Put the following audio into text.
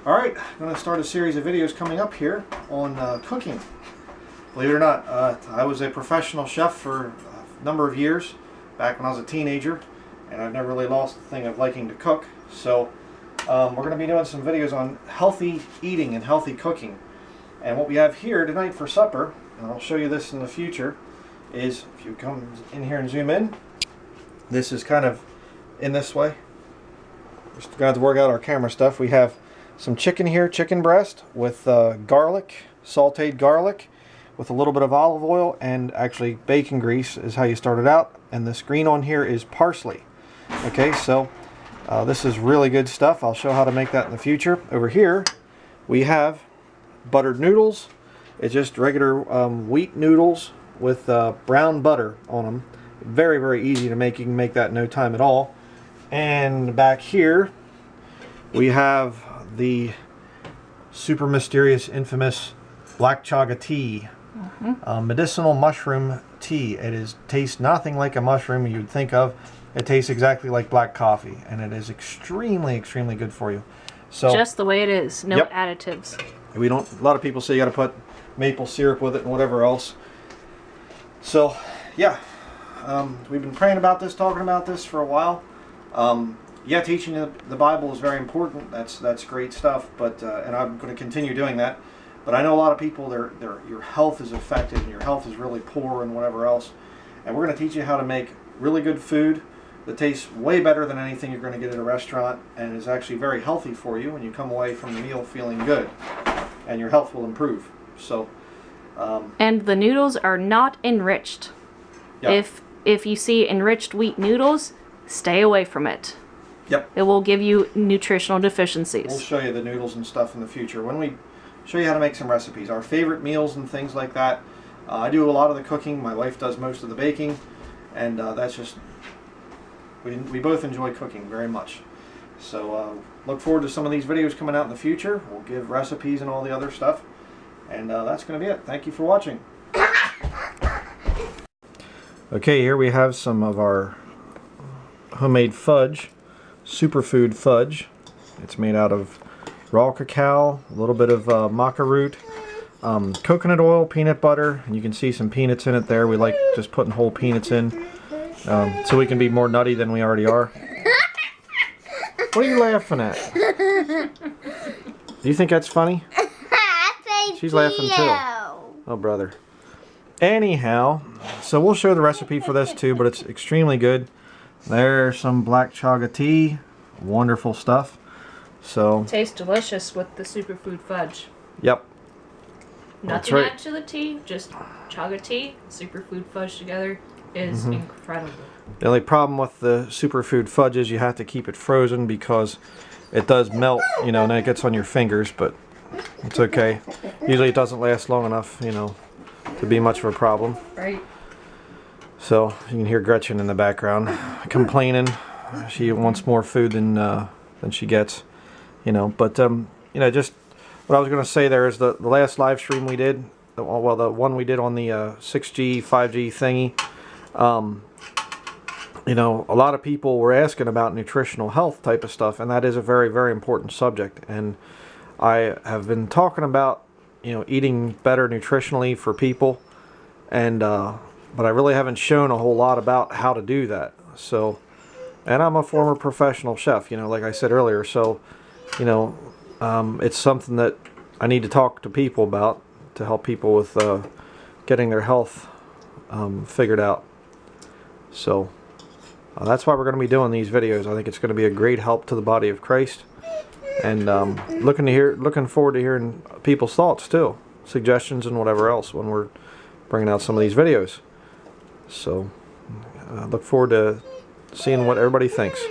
Alright, I'm going to start a series of videos coming up here on cooking. Believe it or not, I was a professional chef for a number of years back when I was a teenager, and I've never really lost the thing of liking to cook. So we're going to be doing some videos on healthy eating and healthy cooking. And what we have here tonight for supper, and I'll show you this in the future, is if you come in here and zoom in, this is kind of in this way. We're going to have to work out our camera stuff. We have some chicken here, chicken breast with garlic, sauteed garlic with a little bit of olive oil, and actually bacon grease is how you start it out. And this green on here is parsley. Okay, so this is really good stuff. I'll show how to make that in the future. Over here we have buttered noodles. It's just regular wheat noodles with brown butter on them. Very, very easy to make. You can make that in no time at all. And back here we have the super mysterious, infamous black chaga tea, medicinal mushroom tea. It tastes nothing like a mushroom you'd think of. It tastes exactly like black coffee, and it is extremely, extremely good for you. So just the way it is, no additives. We don't. A lot of people say you got to put maple syrup with it and whatever else. So yeah, we've been praying about this, talking about this for a while. Yeah, teaching the Bible is very important. That's great stuff. But and I'm going to continue doing that. But I know a lot of people, your health is affected and your health is really poor and whatever else. And we're going to teach you how to make really good food that tastes way better than anything you're going to get at a restaurant, and is actually very healthy for you. And you come away from the meal feeling good, and your health will improve. So. And the noodles are not enriched. Yep. If you see enriched wheat noodles, stay away from it. Yep. It will give you nutritional deficiencies. We'll show you the noodles and stuff in the future when we show you how to make some recipes, our favorite meals and things like that. I do a lot of the cooking. My wife does most of the baking, and that's just we both enjoy cooking very much. So look forward to some of these videos coming out in the future. We'll give recipes and all the other stuff, and that's going to be it. Thank you for watching. Okay, here we have some of our homemade fudge, superfood fudge. It's made out of raw cacao, a little bit of maca root, coconut oil, peanut butter, and you can see some peanuts in it there. We like just putting whole peanuts in so we can be more nutty than we already are. What are you laughing at? Do you think that's funny? She's laughing too. Oh, brother. Anyhow, so we'll show the recipe for this too, but it's extremely good. There's some black chaga tea. Wonderful stuff. So tastes delicious with the superfood fudge. Yep. Nothing added to the tea, just chaga tea, superfood fudge together is incredible. The only problem with the superfood fudge is you have to keep it frozen because it does melt, you know, and then it gets on your fingers, but it's okay. Usually it doesn't last long enough, you know, to be much of a problem. Right. So you can hear Gretchen in the background complaining. She wants more food than she gets, you know. But you know, just what I was going to say there is the last live stream we did, the one we did on the 6G, 5G thingy. You know, a lot of people were asking about nutritional health type of stuff, and that is a very, very important subject. And I have been talking about, you know, eating better nutritionally for people, and but I really haven't shown a whole lot about how to do that. So, and I'm a former professional chef, you know, like I said earlier. So, you know, it's something that I need to talk to people about to help people with getting their health figured out. So that's why we're going to be doing these videos. I think it's going to be a great help to the body of Christ, and looking forward to hearing people's thoughts too, suggestions and whatever else when we're bringing out some of these videos. So look forward to seeing what everybody thinks.